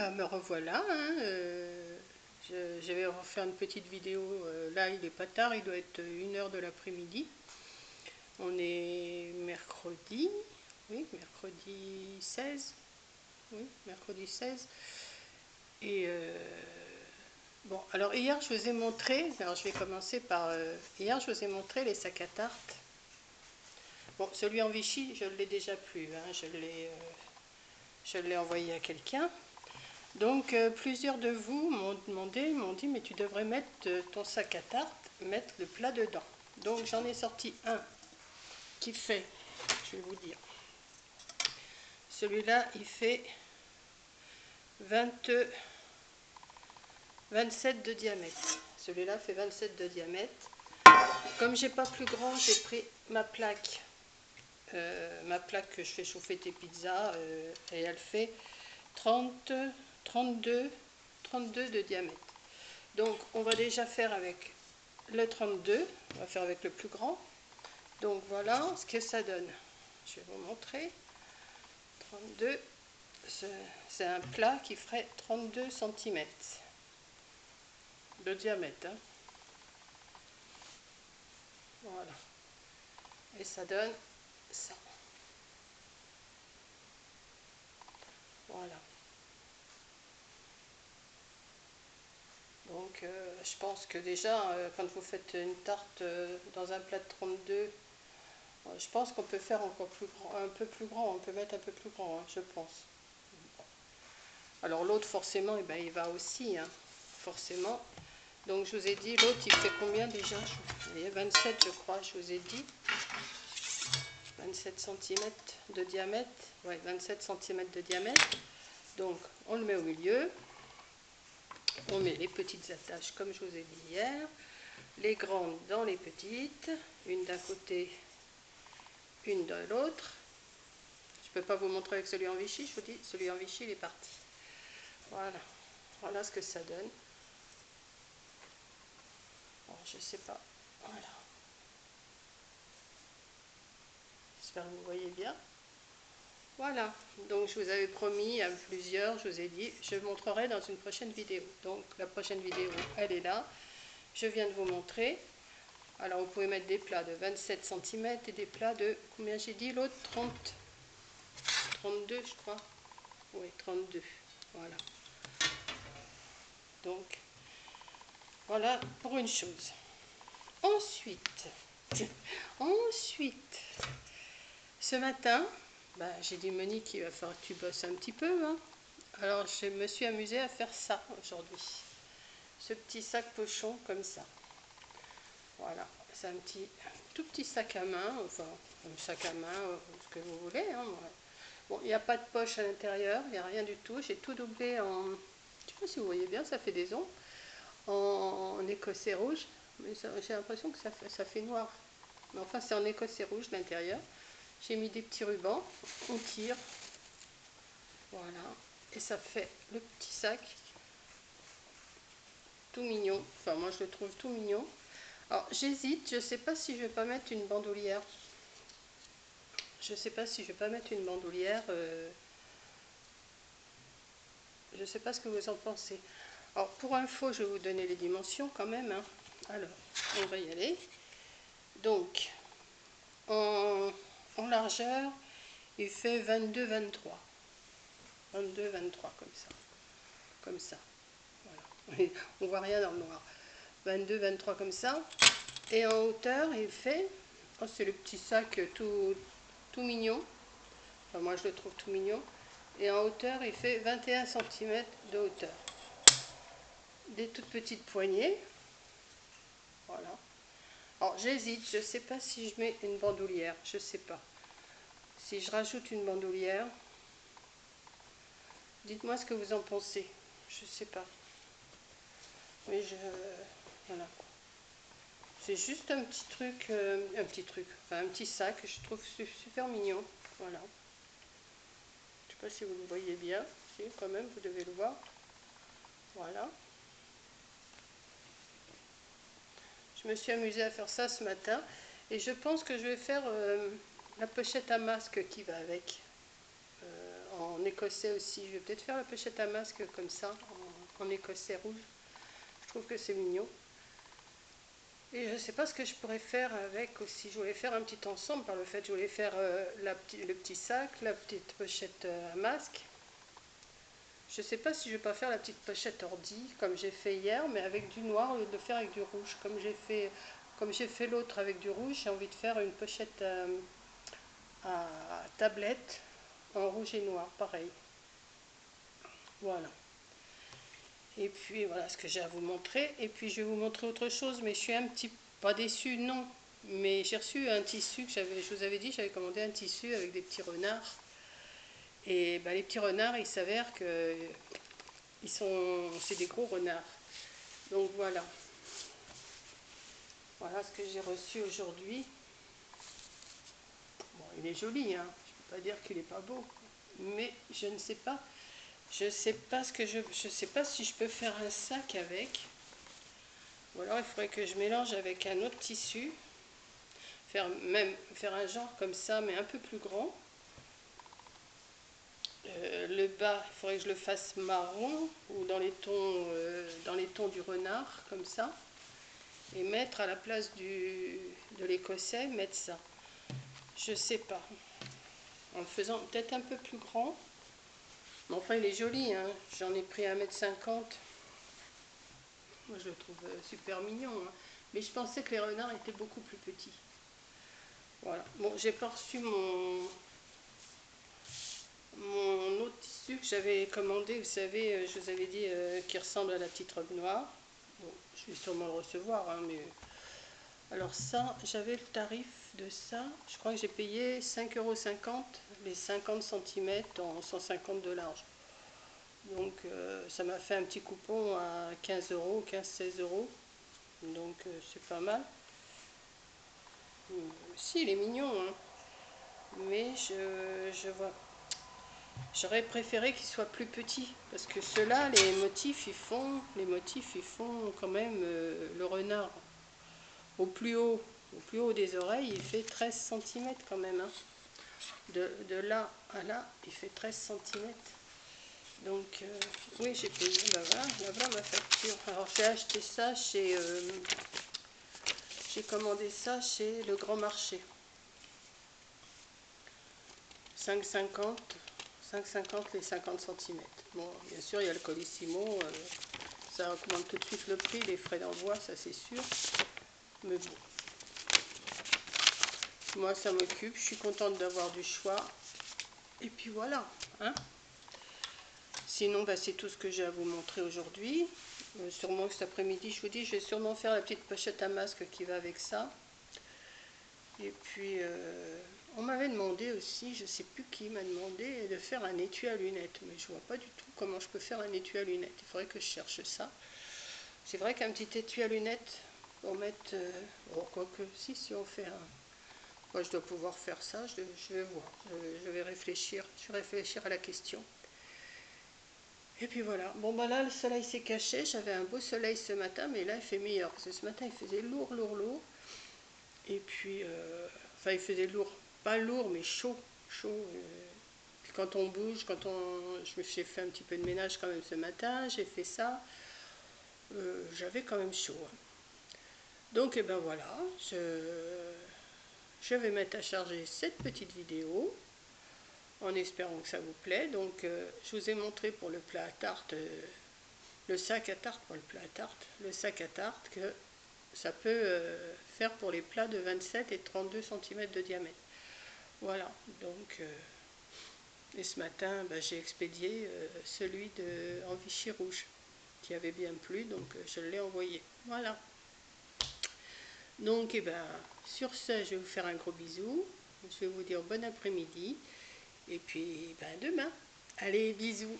bah me revoilà, hein, je vais refaire une petite vidéo, là il est pas tard, il doit être 1 h de l'après-midi. On est mercredi, oui, mercredi 16, oui, mercredi 16. Et bon, alors hier je vous ai montré, alors je vais commencer par, hier je vous ai montré les sacs à tarte. Bon, celui en Vichy, je ne l'ai déjà plus, hein, je l'ai envoyé à quelqu'un. Donc plusieurs de vous m'ont demandé, m'ont dit mais tu devrais mettre ton sac à tarte, mettre le plat dedans. Donc j'en ai sorti un qui fait, je vais vous dire, celui-là il fait 27 de diamètre. Celui-là fait 27 de diamètre. Comme j'ai pas plus grand, j'ai pris ma plaque que je fais chauffer tes pizzas, et elle fait 32 de diamètre. Donc on va déjà faire avec le 32, on va faire avec le plus grand. Donc voilà ce que ça donne. Je vais vous montrer. 32, c'est un plat qui ferait 32 cm de diamètre, hein. Voilà. Et ça donne ça. Voilà. Donc je pense que déjà, quand vous faites une tarte dans un plat de 32, je pense qu'on peut faire encore plus grand, un peu plus grand, on peut mettre un peu plus grand, hein, je pense. Alors l'autre forcément, eh ben, il va aussi, hein, forcément. Donc je vous ai dit, l'autre il fait combien déjà? Vous voyez, 27 je crois, je vous ai dit. 27 cm de diamètre. Ouais, 27 cm de diamètre. Donc on le met au milieu. On met les petites attaches comme je vous ai dit hier. Les grandes dans les petites. Une d'un côté, une de l'autre. Je ne peux pas vous montrer avec celui en Vichy, je vous dis, celui en Vichy il est parti. Voilà. Voilà ce que ça donne. Bon, je sais pas. Voilà. J'espère que vous voyez bien. Voilà. Donc je vous avais promis à plusieurs, je vous ai dit, je montrerai dans une prochaine vidéo. Donc la prochaine vidéo, elle est là. Je viens de vous montrer. Alors vous pouvez mettre des plats de 27 cm et des plats de, combien j'ai dit l'autre, 32 je crois. Oui, 32. Voilà. Donc voilà pour une chose. Ensuite, ce matin, j'ai dit Monique, il va falloir que tu bosses un petit peu, hein. Alors je me suis amusée à faire ça aujourd'hui. Ce petit sac pochon comme ça. Voilà, c'est un tout petit sac à main, enfin un sac à main, ce que vous voulez, hein. Bon, il n'y a pas de poche à l'intérieur, il n'y a rien du tout. J'ai tout doublé en, je ne sais pas si vous voyez bien, ça fait des ondes, en écossais rouge, mais j'ai l'impression que ça fait noir. Mais enfin, c'est en écossais rouge l'intérieur. J'ai mis des petits rubans, on tire, voilà, et ça fait le petit sac tout mignon. Enfin, moi je le trouve tout mignon. Alors j'hésite, je ne sais pas si je vais pas mettre une bandoulière. Je sais pas si je vais pas mettre une bandoulière. Je ne sais pas ce que vous en pensez. Alors pour info, je vais vous donner les dimensions quand même, hein. Alors, on va y aller. Donc, en largeur, il fait 22-23. 22-23 comme ça. Comme ça. Voilà. On voit rien dans le noir. 22-23 comme ça. Et en hauteur, il fait, oh, c'est le petit sac tout mignon. Enfin, moi je le trouve tout mignon. Et en hauteur, il fait 21 cm de hauteur. Des toutes petites poignées. Voilà. Alors j'hésite, je ne sais pas si je mets une bandoulière, je ne sais pas. Si je rajoute une bandoulière, dites-moi ce que vous en pensez. Je ne sais pas. Mais voilà. C'est juste un petit truc, enfin un petit sac, je trouve super mignon. Voilà. Je ne sais pas si vous le voyez bien. Si, quand même, vous devez le voir. Voilà. Je me suis amusée à faire ça ce matin. Et je pense que je vais faire la pochette à masque qui va avec. en écossais aussi. Je vais peut-être faire la pochette à masque comme ça, en écossais rouge. Je trouve que c'est mignon. Et je ne sais pas ce que je pourrais faire avec aussi. Je voulais faire un petit ensemble par le fait. Je voulais faire le petit sac, la petite pochette à masque. Je ne sais pas si je vais pas faire la petite pochette ordi comme j'ai fait hier, mais avec du noir au lieu de le faire avec du rouge. Comme j'ai fait l'autre avec du rouge, j'ai envie de faire une pochette à tablette en rouge et noir, pareil. Voilà. Et puis voilà ce que j'ai à vous montrer. Et puis je vais vous montrer autre chose, mais je suis un petit pas déçue, non. Mais j'ai reçu un tissu que je vous avais dit, j'avais commandé un tissu avec des petits renards. Et ben, les petits renards, il s'avère que c'est des gros renards. Donc voilà. Voilà ce que j'ai reçu aujourd'hui. Bon, il est joli, hein. Je ne peux pas dire qu'il n'est pas beau. Mais je ne sais pas. Je sais pas je sais pas si je peux faire un sac avec. Ou alors il faudrait que je mélange avec un autre tissu. Faire un genre comme ça, mais un peu plus grand. Le bas, il faudrait que je le fasse marron ou dans les tons du renard, comme ça. Et mettre à la place de l'écossais, mettre ça. Je sais pas. En le faisant peut-être un peu plus grand. Mais enfin, il est joli, hein. J'en ai pris 1,50 m. Moi, je le trouve super mignon, hein. Mais je pensais que les renards étaient beaucoup plus petits. Voilà. Bon, j'ai pas reçu mon autre tissu que j'avais commandé. Vous savez, je vous avais dit qui ressemble à la petite robe noire. Bon, je vais sûrement le recevoir, hein, mais... Alors ça, j'avais le tarif de ça. Je crois que j'ai payé 5,50 € les 50 cm en 150 $. Donc ça m'a fait un petit coupon à 15 €, 15-16 €. Donc c'est pas mal. Si, il est mignon, hein. Mais j'aurais préféré qu'il soit plus petit. Parce que ceux-là, les motifs, ils font quand même le renard. Au plus haut des oreilles, il fait 13 cm quand même, hein. De là à là, il fait 13 cm. Donc, oui, j'ai payé, ben voilà ma facture. Alors, j'ai acheté ça j'ai commandé ça chez Le Grand Marché. 5,50 les 50 cm. Bon, bien sûr, il y a le Colissimo. Ça augmente tout de suite le prix, les frais d'envoi, ça c'est sûr. Mais bon. Moi, ça m'occupe. Je suis contente d'avoir du choix. Et puis voilà, hein. Sinon, bah, c'est tout ce que j'ai à vous montrer aujourd'hui. Sûrement que cet après-midi, je vous dis, je vais sûrement faire la petite pochette à masque qui va avec ça. Et puis, on m'avait demandé aussi, je ne sais plus qui m'a demandé, de faire un étui à lunettes. Mais je ne vois pas du tout comment je peux faire un étui à lunettes. Il faudrait que je cherche ça. C'est vrai qu'un petit étui à lunettes, pour mettre... bon, quoique, si on fait un... Moi, je dois pouvoir faire ça, je vais voir. Je vais réfléchir à la question. Et puis voilà. Bon, bah là, le soleil s'est caché. J'avais un beau soleil ce matin, mais là, il fait meilleur. Parce que ce matin, il faisait lourd. Et puis, enfin, il faisait lourd. Pas lourd, mais chaud. Puis quand on bouge, j'ai fait un petit peu de ménage quand même ce matin. J'ai fait ça. J'avais quand même chaud, hein. Donc, et ben voilà. Je vais mettre à charger cette petite vidéo, en espérant que ça vous plaît. Donc, je vous ai montré pour le plat à tarte, le sac à tarte, pas le plat à tarte, le sac à tarte que ça peut faire pour les plats de 27 et 32 cm de diamètre. Voilà, donc, et ce matin, bah, j'ai expédié celui en Vichy rouge, qui avait bien plu, donc je l'ai envoyé. Voilà. Donc, et ben, sur ce, je vais vous faire un gros bisou. Je vais vous dire bon après-midi. Et puis, ben, demain. Allez, bisous.